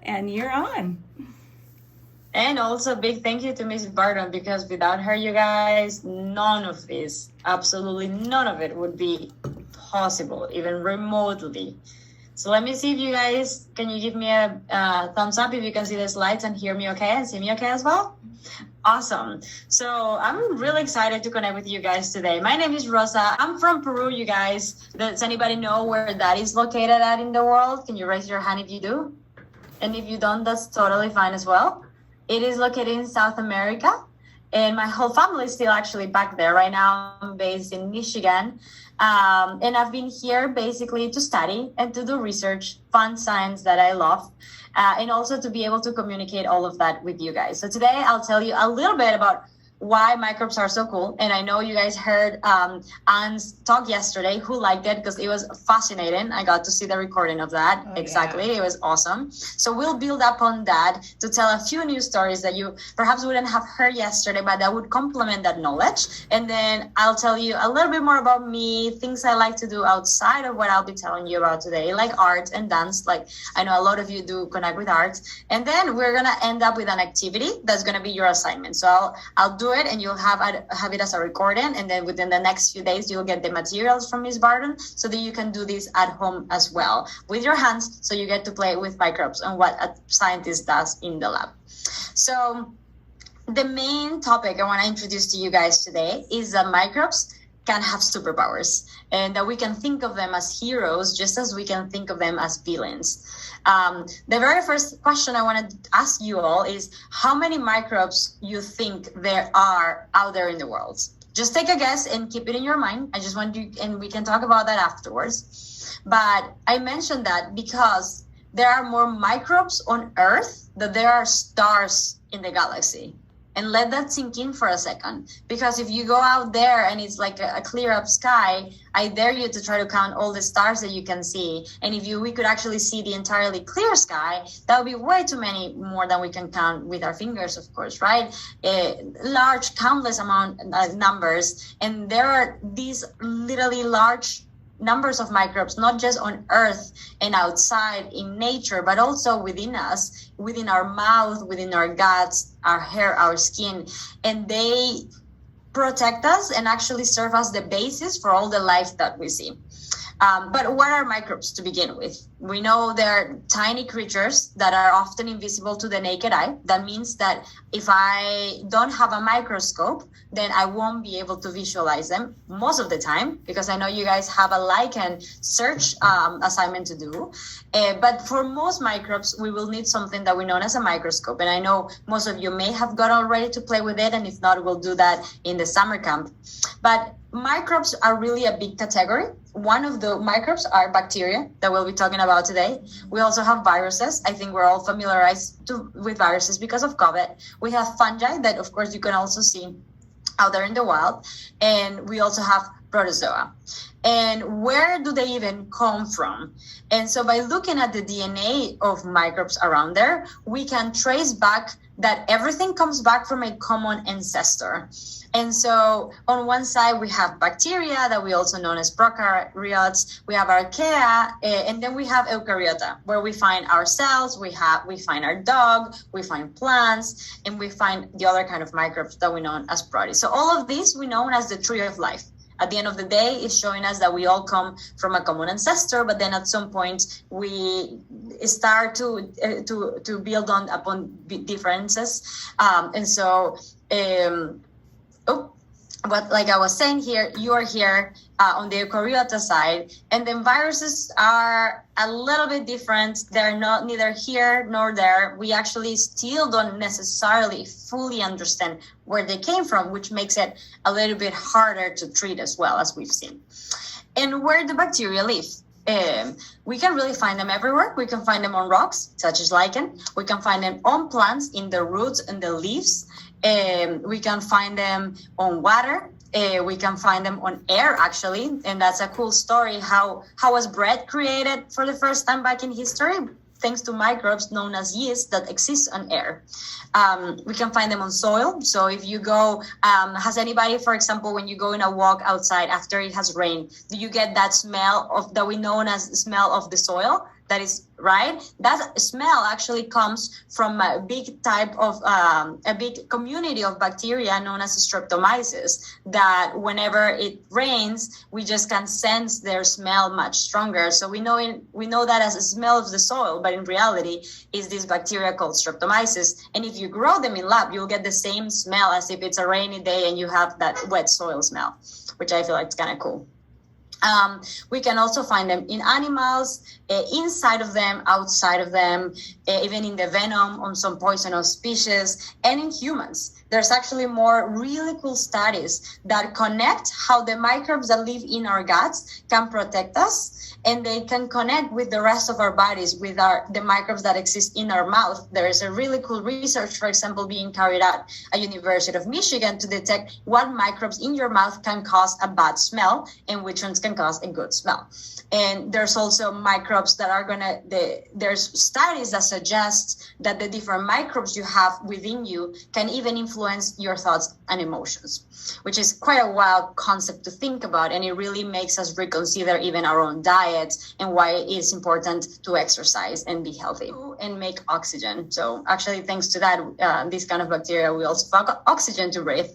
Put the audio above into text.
and you're on. And also a big thank you to Mrs. Barton, because without her, you guys, none of this, absolutely none of it would be possible, even remotely. So let me see if you guys, can you give me a thumbs up if you can see the slides and hear me okay and see me okay as well? Awesome. So I'm really excited to connect with you guys today. My name is Rosa. I'm from Peru, you guys. Does anybody know where that is located at in the world? Can you raise your hand if you do? And if you don't, that's totally fine as well. It is located in South America, and my whole family is still actually back there. Right now, I'm based in Michigan, and I've been here basically to study and to do research, fun science that I love, and also to be able to communicate all of that with you guys. So today, I'll tell you a little bit about why microbes are so cool. And I know you guys heard Anne's talk yesterday, who liked it because it was fascinating. I got to see the recording of that. Oh, exactly. Yeah. It was awesome. So we'll build up on that to tell a few new stories that you perhaps wouldn't have heard yesterday, but that would complement that knowledge. And then I'll tell you a little bit more about me, things I like to do outside of what I'll be telling you about today, like art and dance. Like I know a lot of you do connect with art. And then we're going to end up with an activity that's going to be your assignment. So I'll do it and you'll have it as a recording, and then within the next few days you'll get the materials from Ms. Barton so that you can do this at home as well with your hands, so you get to play with microbes and what a scientist does in the lab. So the main topic I want to introduce to you guys today is that microbes can have superpowers, and that we can think of them as heroes just as we can think of them as villains. The very first question I want to ask you all is how many microbes you think there are out there in the world. Just take a guess and keep it in your mind. I just want you, and we can talk about that afterwards. But I mentioned that because there are more microbes on Earth than there are stars in the galaxy. And let that sink in for a second, because if you go out there and it's like a clear up sky, I dare you to try to count all the stars that you can see. And if we could actually see the entirely clear sky, that would be way too many more than we can count with our fingers, of course, right? Large, countless amount numbers. And there are these literally large numbers of microbes, not just on Earth and outside in nature, but also within us, within our mouth, within our guts, our hair, our skin. And they protect us and actually serve as the basis for all the life that we see. But what are microbes to begin with? We know they're tiny creatures that are often invisible to the naked eye. That means that if I don't have a microscope, then I won't be able to visualize them most of the time, because I know you guys have a lichen search assignment to do. But for most microbes, we will need something that we know as a microscope. And I know most of you may have got already to play with it. And if not, we'll do that in the summer camp. But microbes are really a big category. One of the microbes are bacteria that we'll be talking about today. We also have viruses. I think we're all familiarized with viruses because of COVID. We have fungi that, of course, you can also see out there in the wild. And we also have protozoa. And where do they even come from? And so by looking at the DNA of microbes around there, we can trace back that everything comes back from a common ancestor. And so on one side, we have bacteria that we also know as prokaryotes, we have archaea, and then we have eukaryota, where we find our cells, we find our dog, we find plants, and we find the other kind of microbes that we know as protists. So all of these we know as the tree of life. At the end of the day, it's showing us that we all come from a common ancestor, but then at some point we start to build upon differences. But like I was saying here, you are here on the eukaryota side, and then viruses are a little bit different. They're not neither here nor there. We actually still don't necessarily fully understand where they came from, which makes it a little bit harder to treat as well, as we've seen. And where do bacteria live? We can really find them everywhere. We can find them on rocks, such as lichen. We can find them on plants, in the roots and the leaves. We can find them on water. We can find them on air, actually. And that's a cool story. How was bread created for the first time back in history? Thanks to microbes known as yeast that exist on air. We can find them on soil. So if you go, has anybody, for example, when you go in a walk outside after it has rained, do you get that smell that we know as the smell of the soil? That is right. That smell actually comes from a big type of a big community of bacteria known as streptomyces. That whenever it rains, we just can sense their smell much stronger. So we know that as a smell of the soil, but in reality, is this bacteria called streptomyces. And if you grow them in lab, you'll get the same smell as if it's a rainy day and you have that wet soil smell, which I feel like is kind of cool. We can also find them in animals, inside of them, outside of them, even in the venom on some poisonous species, and in humans. There's actually more really cool studies that connect how the microbes that live in our guts can protect us, and they can connect with the rest of our bodies, with the microbes that exist in our mouth. There is a really cool research, for example, being carried out at University of Michigan to detect what microbes in your mouth can cause a bad smell and which ones can cause a good smell. And there's also microbes that are there's studies that suggest that the different microbes you have within you can even influence your thoughts and emotions, which is quite a wild concept to think about. And it really makes us reconsider even our own diets and why it's important to exercise and be healthy and make oxygen. So actually, thanks to that, this kind of bacteria, we also have oxygen to breathe.